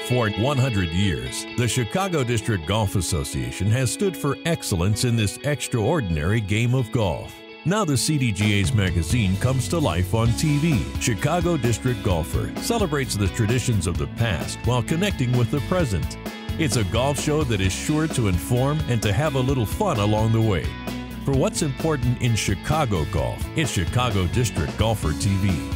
For 100 years, the Chicago District Golf Association has stood for excellence in this extraordinary game of golf. Now the CDGA's magazine comes to life on TV. Chicago District Golfer celebrates the traditions of the past while connecting with the present. It's a golf show that is sure to inform and to have a little fun along the way. For what's important in Chicago golf, it's Chicago District Golfer TV.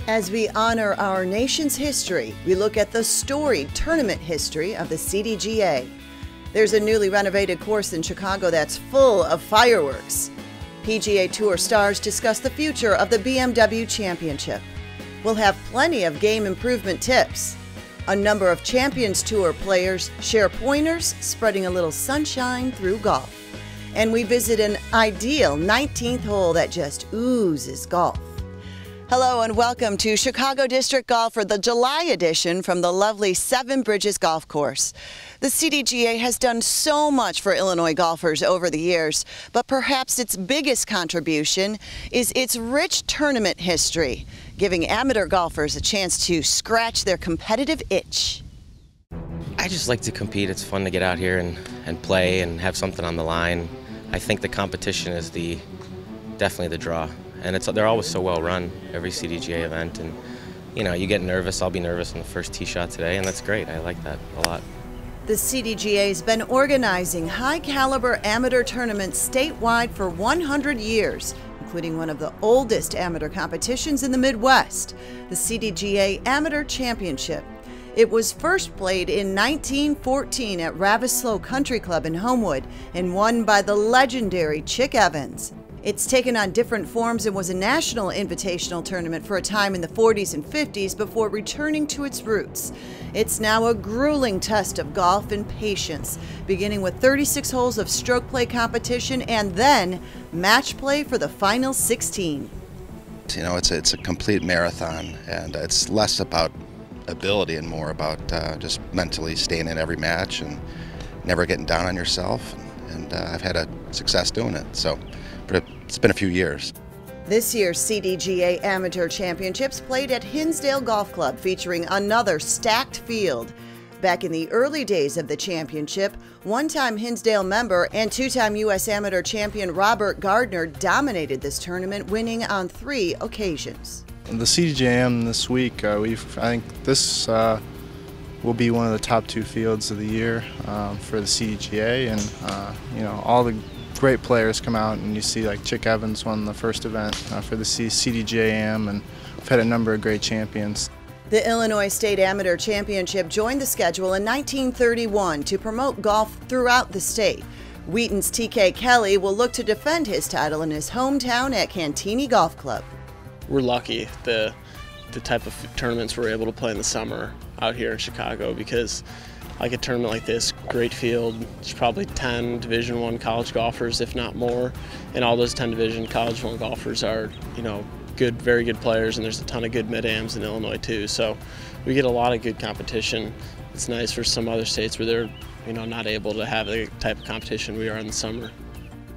As we honor our nation's history, we look at the storied tournament history of the CDGA. There's a newly renovated course in Chicago that's full of fireworks. PGA Tour stars discuss the future of the BMW Championship. We'll have plenty of game improvement tips. A number of Champions Tour players share pointers, spreading a little sunshine through golf. And we visit an ideal 19th hole that just oozes golf. Hello and welcome to Chicago District Golfer, the July edition from the lovely Seven Bridges Golf Course. The CDGA has done so much for Illinois golfers over the years, but perhaps its biggest contribution is its rich tournament history, giving amateur golfers a chance to scratch their competitive itch. I just like to compete. It's fun to get out here and play and have something on the line. I think the competition is definitely the draw. And they're always so well run, every CDGA event, and you know, you get nervous. I'll be nervous on the first tee shot today, and that's great. I like that a lot. The CDGA has been organizing high-caliber amateur tournaments statewide for 100 years, including one of the oldest amateur competitions in the Midwest, the CDGA Amateur Championship. It was first played in 1914 at Ravenslow Country Club in Homewood and won by the legendary Chick Evans. It's taken on different forms and was a national invitational tournament for a time in the 40s and 50s before returning to its roots. It's now a grueling test of golf and patience, beginning with 36 holes of stroke play competition and then match play for the final 16. You know, it's a complete marathon, and it's less about ability and more about just mentally staying in every match and never getting down on yourself. And I've had a success doing it. But it's been a few years. This year's CDGA Amateur Championships played at Hinsdale Golf Club, featuring another stacked field. Back in the early days of the championship, one-time Hinsdale member and two-time U.S. Amateur champion Robert Gardner dominated this tournament, winning on 3 occasions. The CDGA this week, I think this will be one of the top 2 fields of the year for the CDGA, and you know, all the great players come out, and you see like Chick Evans won the first event for the CDGA, and we've had a number of great champions. The Illinois State Amateur Championship joined the schedule in 1931 to promote golf throughout the state. Wheaton's T.K. Kelly will look to defend his title in his hometown at Cantini Golf Club. We're lucky the type of tournaments we're able to play in the summer out here in Chicago, because like a tournament like this, great field, there's probably 10 Division I college golfers, if not more, and all those 10 Division college I golfers are, you know, good, very good players, and there's a ton of good mid-ams in Illinois too. So we get a lot of good competition. It's nice for some other states where they're, you know, not able to have the type of competition we are in the summer.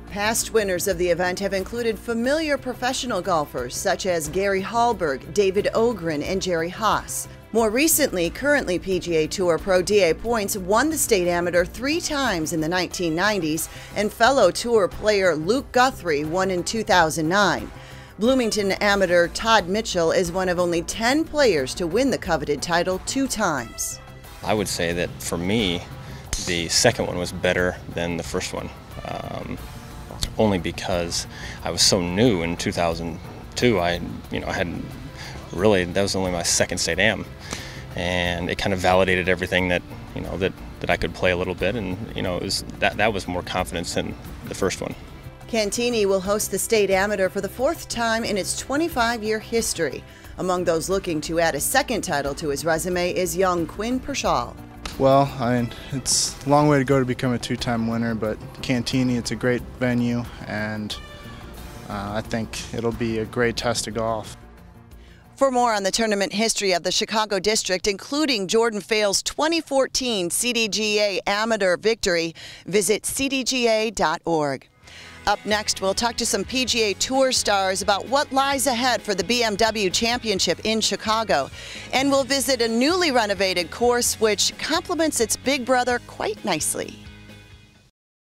Past winners of the event have included familiar professional golfers such as Gary Hallberg, David Ogren, and Jerry Haas. More recently, currently PGA Tour Pro D.A. Points won the state amateur 3 times in the 1990s, and fellow tour player Luke Guthrie won in 2009. Bloomington amateur Todd Mitchell is one of only 10 players to win the coveted title 2 times. I would say that for me, the second one was better than the first one, only because I was so new in 2002. I hadn't really, that was only my second state am, and it kind of validated everything that, you know, that I could play a little bit, and you know, it was that was more confidence than the first one. Cantini will host the state amateur for the 4th time in its 25-year history. Among those looking to add a second title to his resume is young Quinn Pershall. Well, it's a long way to go to become a 2-time winner, but Cantini, it's a great venue, and I think it'll be a great test of golf. For more on the tournament history of the Chicago District, including Jordan Fales' 2014 CDGA Amateur victory, visit cdga.org. Up next, we'll talk to some PGA Tour stars about what lies ahead for the BMW Championship in Chicago. And we'll visit a newly renovated course which complements its big brother quite nicely.